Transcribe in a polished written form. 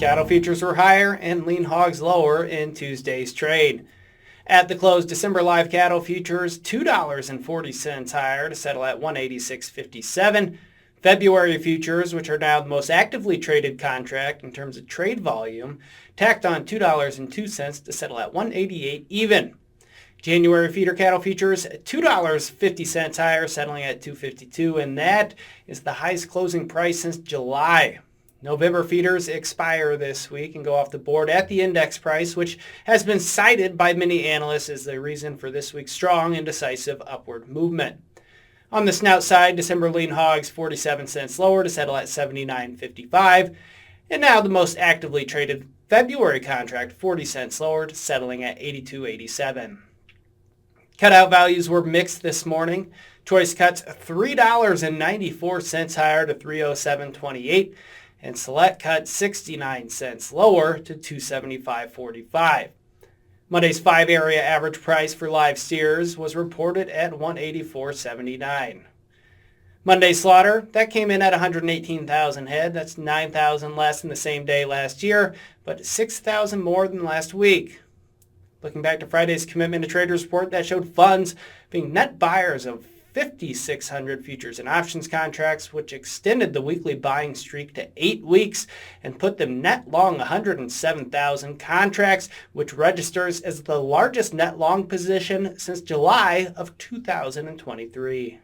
Cattle futures were higher and lean hogs lower in Tuesday's trade. At the close, December live cattle futures $2.40 higher to settle at 186.57. February futures, which are now the most actively traded contract in terms of trade volume, tacked on $2.02 to settle at 188 even. January feeder cattle futures $2.50 higher, settling at 252, and that is the highest closing price since July. November feeders expire this week and go off the board at the index price, which has been cited by many analysts as the reason for this week's strong and decisive upward movement. On the snout side, December lean hogs 47 cents lower to settle at 79.55, and now the most actively traded February contract 40 cents lower to settling at 82.87. Cutout values were mixed this morning. Choice cuts $3.94 higher to 307.28. And select cut 69 cents lower to 275.45. Monday's 5-area average price for live steers was reported at 184.79. Monday's slaughter, that came in at 118,000 head. That's 9,000 less than the same day last year, but 6,000 more than last week. Looking back to Friday's Commitment to Traders report, that showed funds being net buyers of 5,600 futures and options contracts, which extended the weekly buying streak to 8 weeks and put them net long 107,000 contracts, which registers as the largest net long position since July of 2023.